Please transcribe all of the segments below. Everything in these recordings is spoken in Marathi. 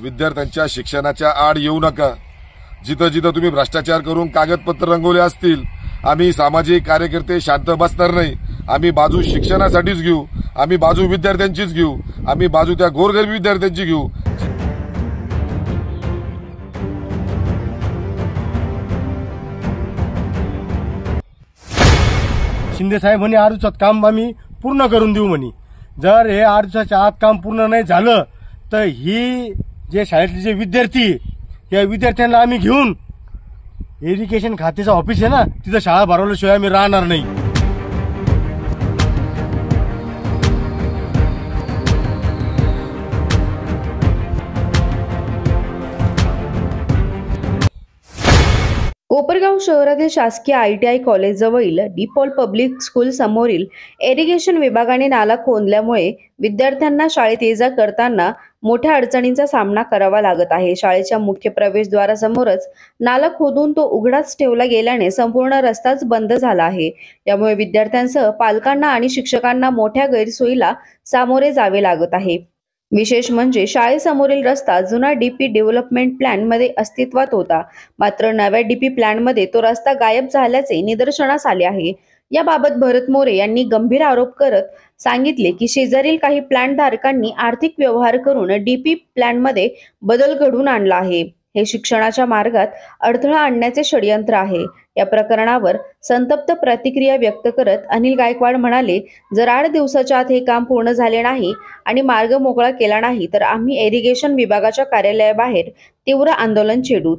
विद्यार्थ्यांच्या शिक्षणाच्या आड येऊ नका। जिथं जिथं तुम्ही भ्रष्टाचार करून कागदपत्र रंगवले असतील, आम्ही सामाजिक कार्यकर्ते शांत बसणार नाही। आम्ही बाजू शिक्षणासाठीच घेऊ, आम्ही बाजू विद्यार्थ्यांचीच घेऊ, आम्ही बाजू त्या गोरगरीब विद्यार्थ्यांची घेऊ। शिंदे साहेब म्हणे 8 दिवसात काम आम्ही पूर्ण करून देऊ म्हणे। जर हे 8 दिवसाच्या आत काम पूर्ण नाही झालं तर ही जे शाळेतले जे विद्यार्थी, या विद्यार्थ्यांना आम्ही घेऊन एज्युकेशन खात्याचं ऑफिस आहे ना, तिथं शाळा भरवल्याशिवाय आम्ही राहणार नाही। कोपरगाव शहरातील शासकीय ITI कॉलेज जवळील डीपॉल पब्लिक स्कूल समोरील इरिगेशन विभागाने नाला खोदल्यामुळे विद्यार्थ्यांना शाळेत ये-जा करताना मोठ्या अडचणींचा सामना करावा लागत आहे। शाळेच्या मुख्य प्रवेशद्वारासमोरच नाला खोदून तो उघडाच ठेवला गेल्याने संपूर्ण रस्ताच बंद झाला आहे। यामुळे विद्यार्थ्यांसह पालकांना आणि शिक्षकांना मोठ्या गैरसोयीला सामोरे जावे लागत आहे। विशेष म्हणजे शाळेसमोरील रस्ता जुना DP डेव्हलपमेंट प्लॅन मध्ये अस्तित्वात होता, मात्र नव्या DP प्लॅन मध्ये तो रस्ता गायब झाल्याचे निदर्शनास आले आहे। याबाबत भरत मोरे यांनी गंभीर आरोप करत सांगितले की शेजारील काही प्लॅन धारकांनी आर्थिक व्यवहार करून DP प्लॅन मध्ये बदल घडवून आणला आहे। हे शिक्षणाच्या मार्गात अडथळा आणण्याचे षडयंत्र आहे। या प्रकरणावर संतप्त प्रतिक्रिया व्यक्त करत अनिल गायकवाड म्हणाले, जर 8 दिवसाच्या आत हे काम पूर्ण झाले नाही आणि मार्ग मोकळा केला नाही तर आम्ही इरिगेशन विभागाच्या कार्यालयाबाहेर तीव्र आंदोलन छेडू।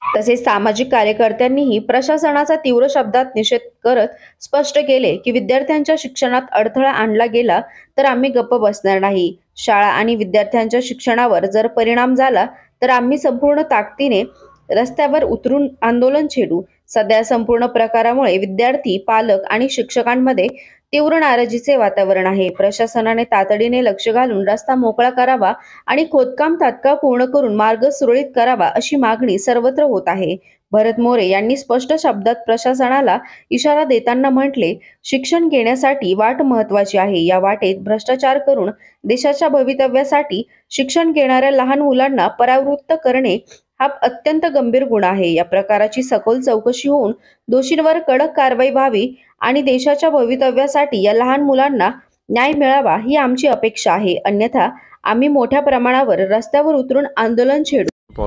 तसेच सामाजिक कार्यकर्त्यांनीही प्रशासनाचा तीव्र शब्दात निषेध करत स्पष्ट केले की विद्यार्थ्यांच्या शिक्षणात अडथळा आणला गेला तर आम्ही गप्प बसणार नाही। शाळा आणि विद्यार्थ्यांच्या शिक्षणावर जर परिणाम झाला तर आम्ही संपूर्ण ताकदीने रस्त्यावर उतरून आंदोलन छेडू। सध्या संपूर्ण प्रकारामुळे विद्यार्थी, पालक आणि शिक्षकांमध्ये तीव्र नाराजीचे वातावरण आहे। प्रशासनाने तातडीने लक्ष घालून रस्ता मोकळा करावा आणि खोदकाम तात्काळ पूर्ण करून मार्ग सुरळीत करावा अशी मागणी सर्वत्र होत आहे। भरत मोरे यांनी स्पष्ट शब्दात प्रशासनाला इशारा देताना म्हटले, शिक्षण घेण्यासाठी वाट महत्त्वाची आहे। या वाटेत भ्रष्टाचार करून देशाच्या भवितव्यासाठी शिक्षण घेणाऱ्या लहान मुलांना परावृत्त करणे हा अत्यंत गंभीर गुन्हा आहे। या प्रकाराची सखोल चौकशी होऊन दोषींवर कडक कारवाई व्हावी आणि देशाच्या भवितव्यासाठी या लहान मुलांना न्याय मिळावा ही आमची अपेक्षा आहे। अन्यथा आम्ही मोठ्या प्रमाणावर रस्त्यावर उतरून आंदोलन छेडू।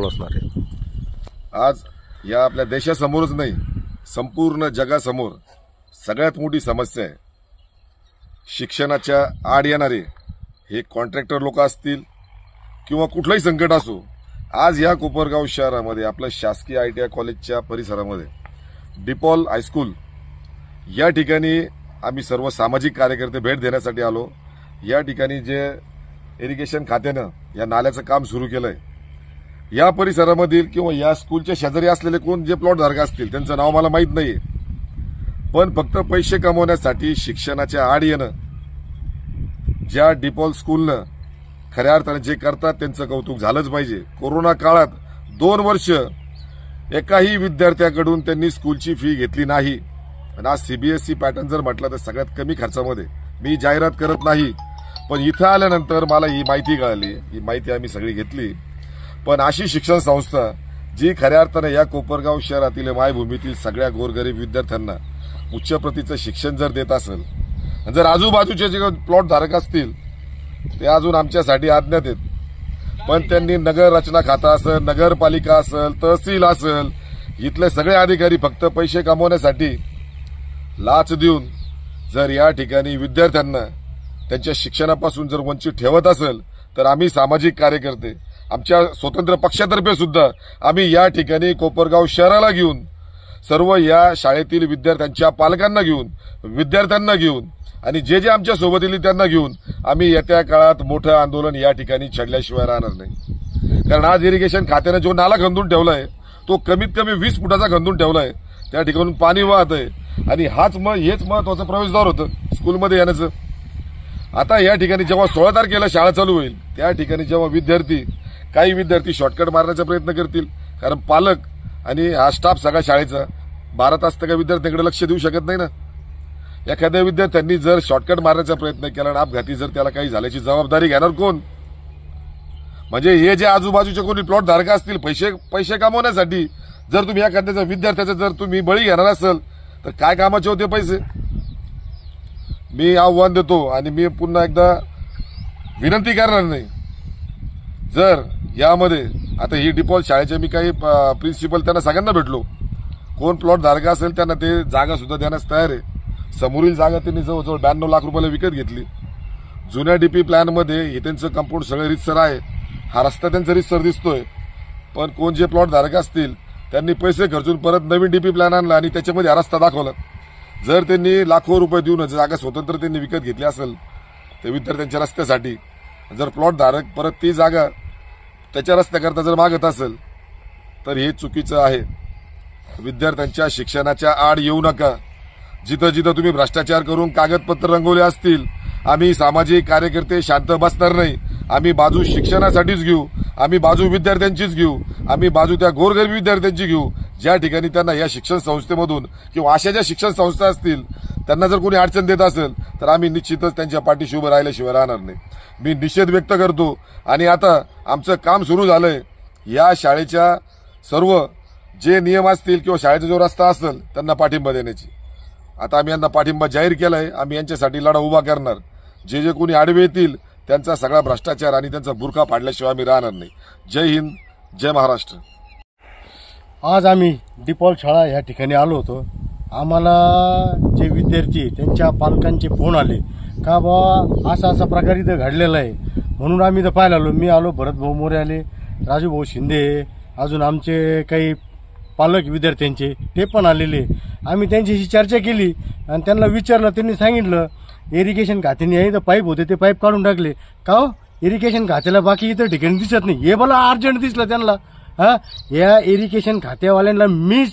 आज या आपल्या देशासमोरच नाही, संपूर्ण जगासमोर सगळ्यात मोठी समस्या आहे। शिक्षणाच्या आड येणारे हे कॉन्ट्रॅक्टर लोक असतील किंवा कुठलंही संकट असो, आज या कोपरगाव शहरामध्ये आपल्या शासकीय ITI कॉलेजच्या परिसरामध्ये डीपॉल हायस्कूल या ठिकाणी आम्ही सर्व सामाजिक कार्यकर्ते भेट देण्यासाठी आलो। या ठिकाणी जे इरिगेशन खात्यानं या नाल्याचं काम सुरू केलंय, या परिसरामधील किंवा या स्कूलच्या शेजारी असलेले कोण जे प्लॉट धारक असतील त्यांचं नाव मला माहीत नाहीये, पण फक्त पैसे कमवण्यासाठी शिक्षणाच्या आड येणं, ज्या डीपॉल स्कूलनं खऱ्या अर्थाने जे करतात त्यांचं कौतुक झालंच पाहिजे। कोरोना काळात 2 वर्ष एकाही विद्यार्थ्याकडून त्यांनी स्कूलची फी घेतली नाही आणि आज CBSE पॅटर्न जर म्हटलं तर सगळ्यात कमी खर्चामध्ये, मी जाहिरात करत नाही, पण इथं आल्यानंतर मला ही माहिती कळाली, ही माहिती आम्ही सगळी घेतली। पण अशी शिक्षण संस्था जी खऱ्या अर्थाने या कोपरगाव शहरातील मायभूमीतील सगळ्या गोरगरीब विद्यार्थ्यांना उच्च प्रतीचं शिक्षण जर देत असेल, जर आजूबाजूचे जे प्लॉट धारक असतील ते अजून आमच्यासाठी अज्ञात आहेत, पण त्यांनी नगर रचना खाता असेल, नगरपालिका असेल, तहसील असेल, इथले सगळे अधिकारी फक्त पैसे कमवण्यासाठी लाच देऊन जर या ठिकाणी विद्यार्थ्यांना त्यांच्या शिक्षणापासून जर वंचित ठेवत असेल तर आम्ही सामाजिक कार्यकर्ते आमच्या स्वतंत्र पक्षातर्फे सुद्धा आम्ही या ठिकाणी कोपरगाव शहराला घेऊन सर्व या शाळेतील विद्यार्थ्यांच्या पालकांना घेऊन, विद्यार्थ्यांना घेऊन आणि जे जे आमच्या सोबत येईल त्यांना घेऊन आम्ही येत्या काळात मोठं आंदोलन या ठिकाणी छेडल्याशिवाय राहणार नाही। कारण आज इरिगेशन खात्याने जो नाला खंदून ठेवलाय तो कमीत कमी 20 फुटाचा खंदून ठेवलाय, त्या ठिकाणून पाणी वाहत आहे आणि हेच महत्वाचं प्रवेशद्वार होतं स्कूलमध्ये येण्याचं। आता या ठिकाणी जेव्हा 16 तारखेला शाळा चालू होईल त्या ठिकाणी जेव्हा काही विद्यार्थी शॉर्टकट मारण्याचा प्रयत्न करतील, कारण पालक आणि हा स्टाफ सगळा शाळेचा 12 तास त्या विद्यार्थ्यांकडे लक्ष देऊ शकत नाही ना। एखाद्या विद्यार्थ्यांनी जर शॉर्टकट मारण्याचा प्रयत्न केला आणि अपघाती जर त्याला काही झाल्याची जबाबदारी घेणार कोण? म्हणजे हे जे आजूबाजूचे कोणी प्लॉट धारक असतील पैसे कमवण्यासाठी जर तुम्ही एखाद्याचा विद्यार्थ्याचा जर तुम्ही बळी घेणार असाल तर काय कामाचे होते पैसे. मी आव्हान देतो आणि मी पुन्हा एकदा विनंती करणार नाही, जर यामध्ये आता ही डिपॉल शाळेचे मी काही प्रिन्सिपल त्यांना सगळ्यांना भेटलो, कोण प्लॉट धारक असेल त्यांना ते जागा सुद्धा देण्यास तयार आहे. समोरील जागा त्यांनी जवळजवळ 92 लाख रुपयाला विकत घेतली. जुन्या डीपी प्लॅनमध्ये हे त्यांचं कंपाऊंड सगळं रितसर आहे, हा रस्ता त्यांचा रितसर दिसतोय. पण कोण जे प्लॉट धारक असतील त्यांनी पैसे खर्चून परत नवीन डीपी प्लॅन आणला आणि त्याच्यामध्ये हा रस्ता दाखवला. जर त्यांनी लाखो रुपये देऊन जागा स्वतंत्र त्यांनी विकत घेतली असेल ते विद्यार्थ्यांच्या रस्त्यासाठी, जर प्लॉट धारक परत ती जागा त्याच्या रस्त्याकरता जर मागत असेल तर हे चुकीचं आहे. विद्यार्थ्यांच्या शिक्षणाच्या आड येऊ नका. जिथं जिथं तुम्ही भ्रष्टाचार करून कागदपत्र रंगवले असतील, आम्ही सामाजिक कार्यकर्ते शांत बसणार नाही. आम्ही बाजू शिक्षणासाठीच घेऊ, आम्ही बाजू विद्यार्थ्यांचीच घेऊ, आम्ही बाजू त्या गोरगरीब विद्यार्थ्यांची घेऊ ज्या ठिकाणी त्यांना या शिक्षण संस्थेमधून किंवा अशा ज्या शिक्षण संस्था असतील त्यांना जर कोणी अडचण देत असेल तर आम्ही निश्चितच त्यांच्या पाठीशी उभं राहिल्याशिवाय राहणार नाही. मी निषेध व्यक्त करतो. आणि आता आमचं काम सुरू झालंय. या शाळेच्या सर्व जे नियम असतील किंवा शाळेचा जो रस्ता असेल त्यांना पाठिंबा देण्याची आता आम्ही यांना पाठिंबा जाहीर केलाय. आम्ही यांच्यासाठी लढा उभा करणार. जे जे कोणी आडवे येतील त्यांचा सगळा भ्रष्टाचार आणि त्यांचा बुरखा पाडल्याशिवाय आम्ही राहणार नाही. जय हिंद, जय महाराष्ट्र. आज आम्ही डिपॉल शाळा या ठिकाणी आलो होतो. आम्हाला जे विद्यार्थी त्यांच्या पालकांचे फोन आले का बाबा असा प्रकार इथं घडलेला आहे, म्हणून आम्ही इथं पाहायला आलो. मी आलो, भरत भाऊ मोरे आले, राजू भाऊ शिंदे, अजून आमचे काही पालक विद्यार्थ्यांचे ते पण आलेले. आम्ही त्यांच्याशी चर्चा केली आणि त्यांना विचारलं. त्यांनी सांगितलं इरिगेशन खात्याने इथं पाईप होते ते पाईप काढून टाकले. का हो, इरिगेशन खात्याला बाकी इतर ठिकाणी दिसत नाही, हे मला अर्जंट दिसलं त्यांना. या इरिगेशन खात्यावाल्यांना मी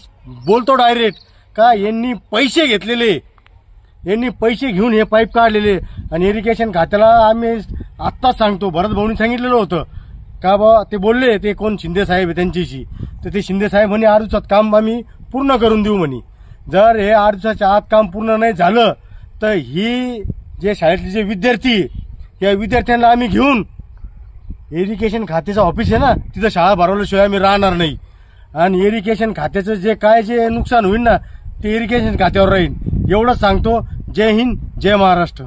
बोलतो डायरेक्ट का यांनी पैसे घेतलेले, यांनी पैसे घेऊन हे पाईप काढलेले. आणि इरिगेशन खात्याला आम्ही आत्ताच सांगतो, भरत भाऊनी सांगितलेलं होतं का बा, ते बोलले ते कोण शिंदे साहेब आहे त्यांच्याशी, तर ते शिंदे साहेब म्हणे 8 दिवसात काम आम्ही पूर्ण करून देऊ म्हणे. जर हे 8 दिवसाच्या आत काम पूर्ण नाही झालं तर ही जे शाळेतले जे विद्यार्थी या विद्यार्थ्यांना आम्ही घेऊन इरिगेशन खात्याचं ऑफिस आहे ना तिथं शाळा भरवल्याशिवाय आम्ही राहणार नाही. आणि इरिगेशन खात्याचं जे काय जे नुकसान होईल ना ते इरिगेशन खात्यावर राहील. एवढंच सांगतो. जय हिंद, जय महाराष्ट्र.